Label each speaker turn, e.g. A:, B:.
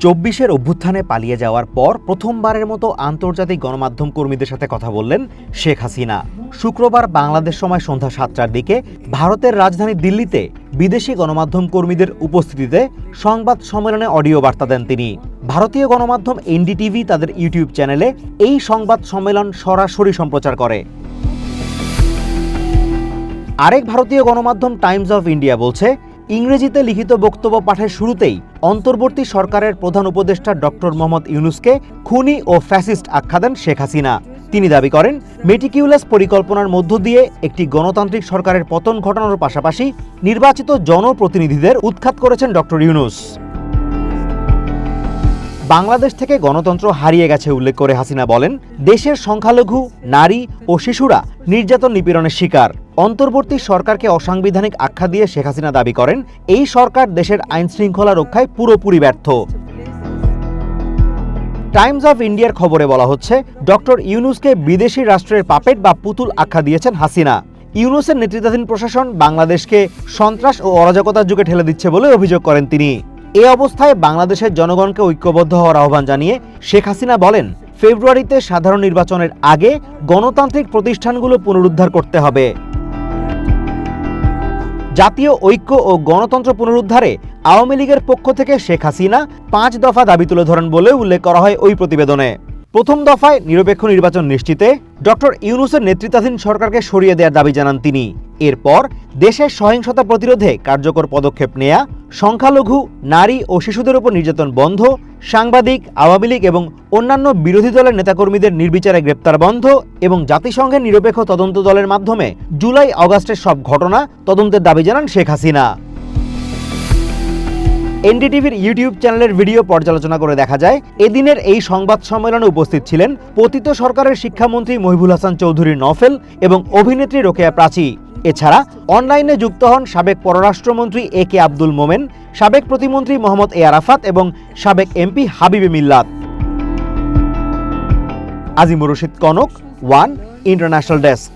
A: ২৪-এর অভ্যুত্থানে পালিয়ে যাওয়ার পর প্রথমবারের মতো আন্তর্জাতিক গণমাধ্যম কর্মীদের সাথে কথা বললেন শেখ হাসিনা। শুক্রবার বাংলাদেশ সময় সন্ধ্যা ৭টার দিকে ভারতের রাজধানী দিল্লিতে বিদেশি গণমাধ্যম কর্মীদের উপস্থিতিতে সংবাদ সম্মেলনে অডিও বার্তা দেন তিনি। ভারতীয় গণমাধ্যম এনডিটিভি তাদের ইউটিউব চ্যানেলে এই সংবাদ সম্মেলন সরাসরি সম্প্রচার করে। আরেক ভারতীয় গণমাধ্যম টাইমস অফ ইন্ডিয়া বলছে, ইংরেজিতে লিখিত বক্তব্য পাঠের শুরুতেই অন্তর্বর্তী সরকারের প্রধান উপদেষ্টা ডক্টর মোহাম্মদ ইউনূসকে খুনি ও ফ্যাসিস্ট আখ্যা দেন শেখ হাসিনা। তিনি দাবি করেন, মেটিকিউলাস পরিকল্পনার মধ্য দিয়ে একটি গণতান্ত্রিক সরকারের পতন ঘটানোর পাশাপাশি নির্বাচিত জনপ্রতিনিধিদের উৎখাত করেছেন ডক্টর ইউনূস। বাংলাদেশ থেকে গণতন্ত্র হারিয়ে গেছে উল্লেখ করে হাসিনা বলেন, দেশের সংখ্যালঘু, নারী ও শিশুরা নির্যাতন নিপীড়নের শিকার। অন্তর্বর্তী সরকারকে অসাংবিধানিক আখ্যা দিয়ে শেখ হাসিনা দাবি করেন, এই সরকার দেশের আইন শৃঙ্খলা রক্ষায় পুরোপুরি ব্যর্থ। টাইমস অফ ইন্ডিয়ার খবরে বলা হচ্ছে, ডক্টর ইউনূসকে বিদেশি রাষ্ট্রের পাপেট বা পুতুল আখ্যা দিয়েছেন হাসিনা। ইউনূসের নেতৃত্বাধীন প্রশাসন বাংলাদেশকে সন্ত্রাস ও অরাজকতার যুগে ঠেলে দিচ্ছে বলে অভিযোগ করেন তিনি। এ অবস্থায় বাংলাদেশের জনগণকে ঐক্যবদ্ধ হওয়ার আহ্বান জানিয়ে শেখ হাসিনা বলেন, ফেব্রুয়ারিতে সাধারণ নির্বাচনের আগে গণতান্ত্রিক প্রতিষ্ঠানগুলো পুনরুদ্ধার করতে হবে। জাতীয় ঐক্য ও গণতন্ত্র পুনরুদ্ধারে আওয়ামী লীগের পক্ষ থেকে শেখ হাসিনা 5 দফা দাবি তুলে ধরেন বলে উল্লেখ করা হয় ওই প্রতিবেদনে। প্রথম দফায় নিরপেক্ষ নির্বাচন নিশ্চিতে ডক্টর ইউনূসের নেতৃত্বাধীন সরকারকে সরিয়ে দেওয়ার দাবি জানান তিনি। এরপর দেশের সহিংসতা প্রতিরোধে কার্যকর পদক্ষেপ নেয়া, সংখ্যালঘু, নারী ও শিশুদের উপর নির্যাতন বন্ধ, সাংবাদিক, আওয়ামী লীগ এবং অন্যান্য বিরোধী দলের নেতাকর্মীদের নির্বিচারে গ্রেপ্তার বন্ধ এবং জাতিসংঘের নিরপেক্ষ তদন্ত দলের মাধ্যমে জুলাই আগস্টের সব ঘটনা তদন্তের দাবি জানান শেখ হাসিনা। এনডিটিভির ইউটিউব চ্যানেলের ভিডিও পর্যালোচনা করে দেখা যায়, এদিনের এই সংবাদ সম্মেলনে উপস্থিত ছিলেন পতিত সরকারের শিক্ষামন্ত্রী মহিবুল হাসান চৌধুরী নফেল এবং অভিনেত্রী রোকেয়া প্রাচী। এছাড়া অনলাইনে যুক্ত হন সাবেক পররাষ্ট্রমন্ত্রী এ.কে আব্দুল মোমেন, সাবেক প্রতিমন্ত্রী মোহাম্মদ এ আরাফাত এবং সাবেক এমপি হাবিবে মিল্লাত। Azimur Rashid Kanak, one international desk.